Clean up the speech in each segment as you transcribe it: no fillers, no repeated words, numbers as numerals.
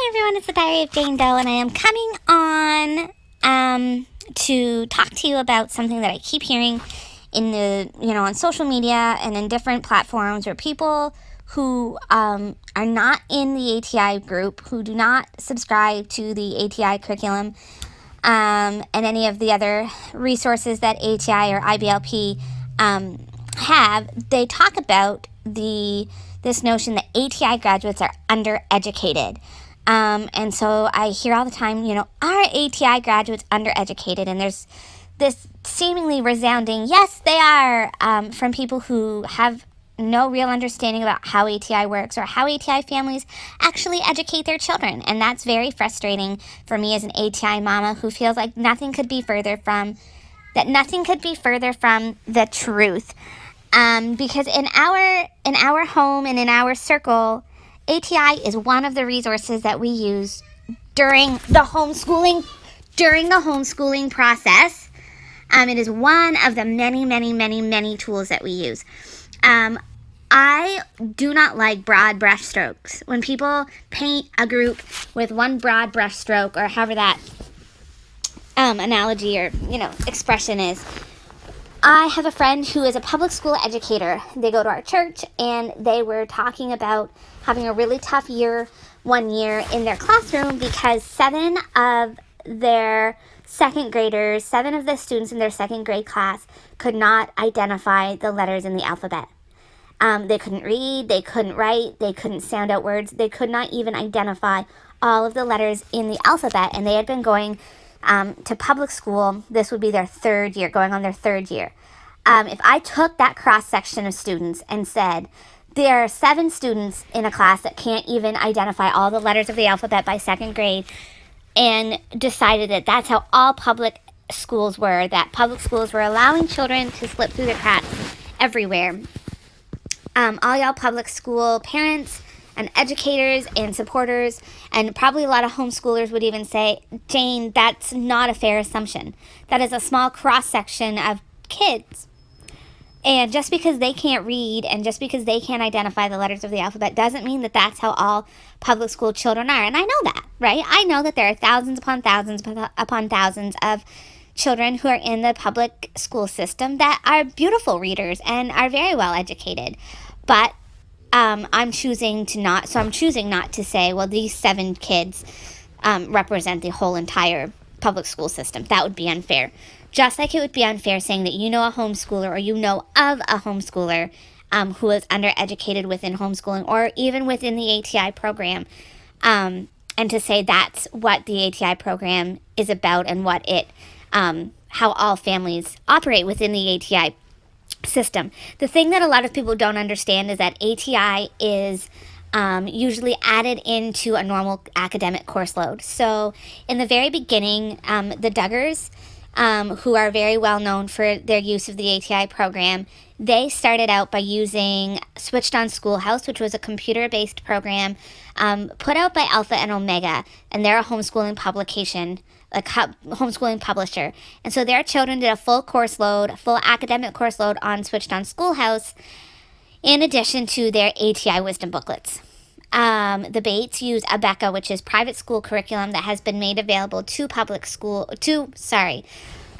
Hi everyone, it's the Diary of Jane Doe, and I am coming on to talk to you about something that I keep hearing in on social media and in different platforms where people who are not in the ATI group, who do not subscribe to the ATI curriculum, and any of the other resources that ATI or IBLP have, they talk about this notion that ATI graduates are undereducated. And so I hear all the time, are ATI graduates undereducated? And there's this seemingly resounding, yes, they are, from people who have no real understanding about how ATI works or how ATI families actually educate their children. And that's very frustrating for me as an ATI mama who feels like nothing could be further from the truth. Because in our home and in our circle, ATI is one of the resources that we use during the homeschooling process. It is one of the many, many, many, many tools that we use. I do not like broad brush strokes. When people paint a group with one broad brush stroke, or however that analogy or expression is. I have a friend who is a public school educator. They go to our church, and they were talking about having a really tough year one year in their classroom because seven of the students in their second grade class could not identify the letters in the alphabet. They couldn't read, they couldn't write, they couldn't sound out words, they could not even identify all of the letters in the alphabet, and they had been going to public school. This would be their third year, going on their third year. If I took that cross-section of students and said, there are 7 students in a class that can't even identify all the letters of the alphabet by second grade, and decided that that's how all public schools were, that public schools were allowing children to slip through the cracks everywhere. All y'all public school parents and educators and supporters, and probably a lot of homeschoolers would even say, Jane, that's not a fair assumption. That is a small cross-section of kids. And just because they can't read and just because they can't identify the letters of the alphabet doesn't mean that that's how all public school children are. And I know that, right? I know that there are thousands upon thousands upon thousands of children who are in the public school system that are beautiful readers and are very well educated. But I'm choosing not to say, well, these 7 kids represent the whole entire public school system. That would be unfair. Just like it would be unfair saying that you know a homeschooler or you know of a homeschooler who is undereducated within homeschooling or even within the ATI program, and to say that's what the ATI program is about and what how all families operate within the ATI system. The thing that a lot of people don't understand is that ATI is usually added into a normal academic course load. So in the very beginning, the Duggars, who are very well known for their use of the ATI program, they started out by using Switched on Schoolhouse, which was a computer-based program put out by Alpha and Omega, and they're a homeschooling publication, a homeschooling publisher. And so their children did a full academic course load on Switched on Schoolhouse, in addition to their ATI wisdom booklets. The Bates use ABECA, which is private school curriculum that has been made available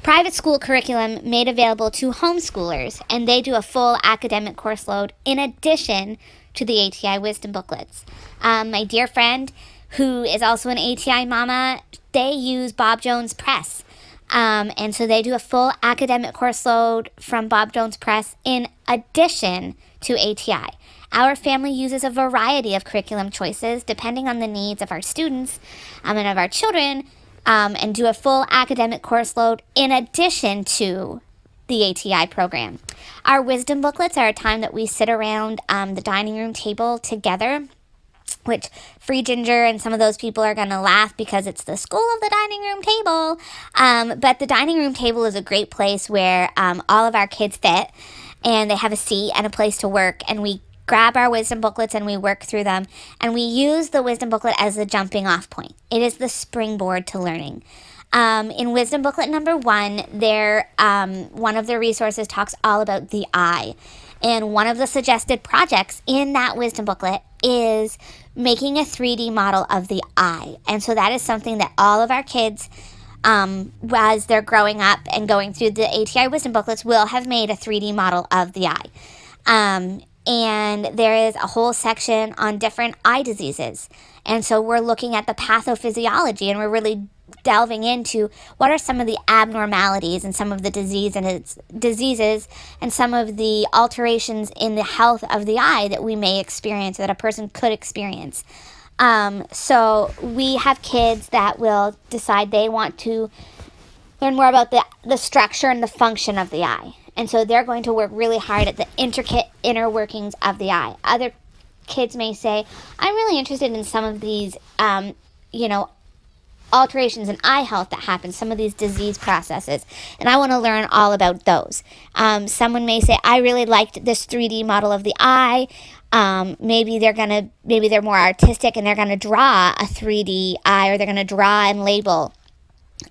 private school curriculum made available to homeschoolers, and they do a full academic course load in addition to the ATI wisdom booklets. My dear friend, who is also an ATI mama, they use Bob Jones Press. And so they do a full academic course load from Bob Jones Press in addition to ATI. Our family uses a variety of curriculum choices depending on the needs of our students and of our children, and do a full academic course load in addition to the ATI program. Our wisdom booklets are a time that we sit around the dining room table together, which Free Ginger and some of those people are going to laugh because it's the school of the dining room table. But the dining room table is a great place where all of our kids fit, and they have a seat and a place to work, and we grab our wisdom booklets and we work through them, and we use the wisdom booklet as the jumping off point. It is the springboard to learning. In wisdom booklet number 1, one of the resources talks all about the I. And one of the suggested projects in that wisdom booklet is making a 3D model of the eye. And so that is something that all of our kids, as they're growing up and going through the ATI wisdom booklets, will have made a 3D model of the eye. And there is a whole section on different eye diseases. And so we're looking at the pathophysiology, and we're really delving into what are some of the abnormalities and some of the diseases and some of the alterations in the health of the eye that we may experience, that a person could experience. So we have kids that will decide they want to learn more about the structure and the function of the eye. And so they're going to work really hard at the intricate inner workings of the eye. Other kids may say, I'm really interested in some of these, alterations in eye health that happen, some of these disease processes, and I want to learn all about those. Someone may say, I really liked this 3D model of the eye. Maybe they're more artistic and they're going to draw a 3D eye, or they're going to draw and label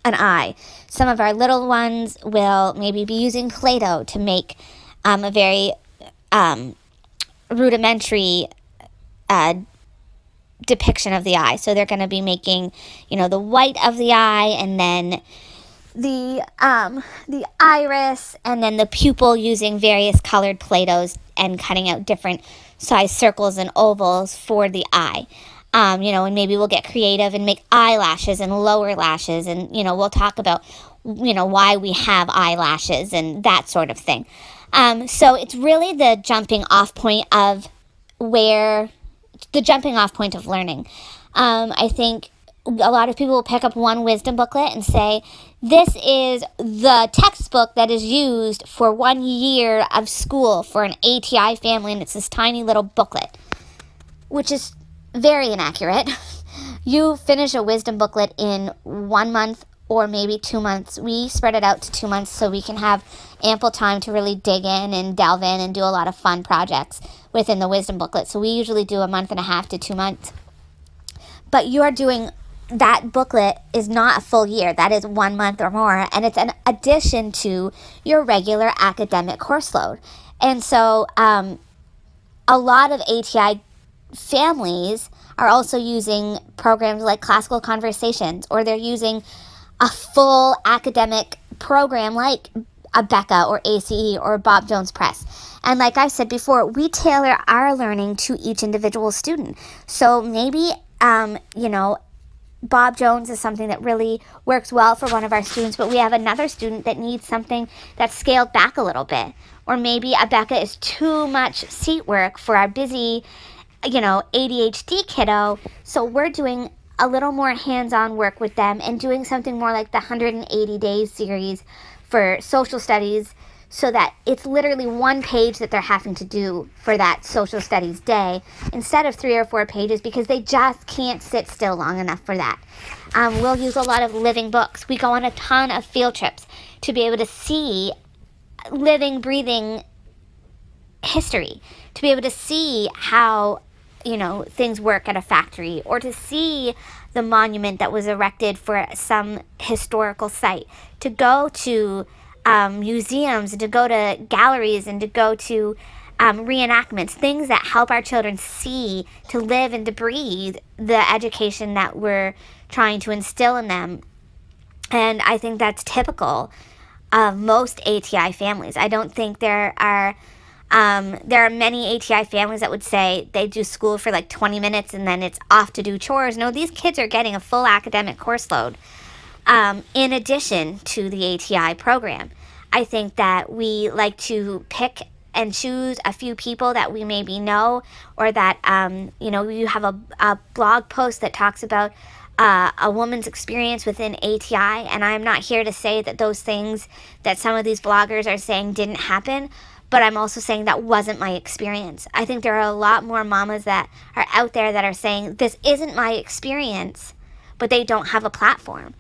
an eye. Some of our little ones will maybe be using Play-Doh to make a very rudimentary depiction of the eye. So they're going to be making, the white of the eye, and then the iris, and then the pupil, using various colored Play-Dohs and cutting out different size circles and ovals for the eye. And maybe we'll get creative and make eyelashes and lower lashes, and, we'll talk about, why we have eyelashes and that sort of thing. So it's really the jumping off point of learning. I think a lot of people will pick up one wisdom booklet and say, this is the textbook that is used for 1 year of school for an ATI family, and it's this tiny little booklet, which is very inaccurate. You finish a wisdom booklet in 1 month or maybe 2 months. We spread it out to 2 months so we can have ample time to really dig in and delve in and do a lot of fun projects within the wisdom booklet. So we usually do 1.5 to 2 months. But you are doing, that booklet is not a full year. That is 1 month or more, and it's an addition to your regular academic course load. And so a lot of ATI families are also using programs like Classical Conversations, or they're using a full academic program like ABECA or ACE or Bob Jones Press. And like I said before, we tailor our learning to each individual student. So maybe, Bob Jones is something that really works well for one of our students, but we have another student that needs something that's scaled back a little bit. Or maybe ABECA is too much seat work for our busy, ADHD kiddo. So we're doing a little more hands-on work with them and doing something more like the 180 Days series for social studies, so that it's literally 1 page that they're having to do for that social studies day instead of 3 or 4 pages, because they just can't sit still long enough for that. We'll use a lot of living books. We go on a ton of field trips to be able to see living, breathing history, to be able to see how things work at a factory, or to see the monument that was erected for some historical site, to go to museums, and to go to galleries, and to go to reenactments, things that help our children see, to live and to breathe the education that we're trying to instill in them. And I think that's typical of most ATI families. I don't think there are many ATI families that would say they do school for like 20 minutes and then it's off to do chores. No, these kids are getting a full academic course load in addition to the ATI program. I think that we like to pick and choose a few people that we maybe know, or that, you have a blog post that talks about a woman's experience within ATI, and I'm not here to say that those things that some of these bloggers are saying didn't happen, but I'm also saying that wasn't my experience. I think there are a lot more mamas that are out there that are saying, this isn't my experience, but they don't have a platform.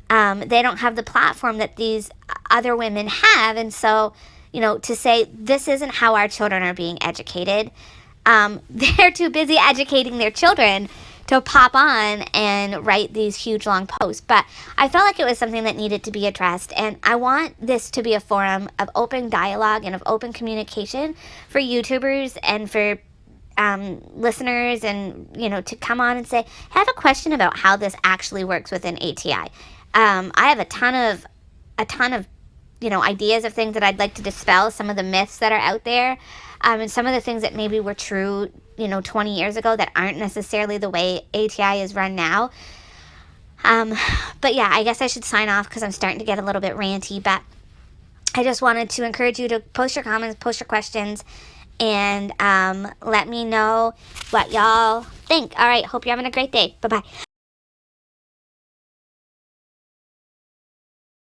They don't have the platform that these other women have, and so, to say this isn't how our children are being educated, they're too busy educating their children to pop on and write these huge long posts. But I felt like it was something that needed to be addressed, and I want this to be a forum of open dialogue and of open communication for YouTubers and for listeners and, to come on and say, I have a question about how this actually works within ATI. I have a ton of, ideas of things that I'd like to dispel, some of the myths that are out there, and some of the things that maybe were true, 20 years ago that aren't necessarily the way ATI is run now. But yeah, I guess I should sign off because I'm starting to get a little bit ranty, but I just wanted to encourage you to post your comments, post your questions, and let me know what y'all think. All right, hope you're having a great day. Bye-bye.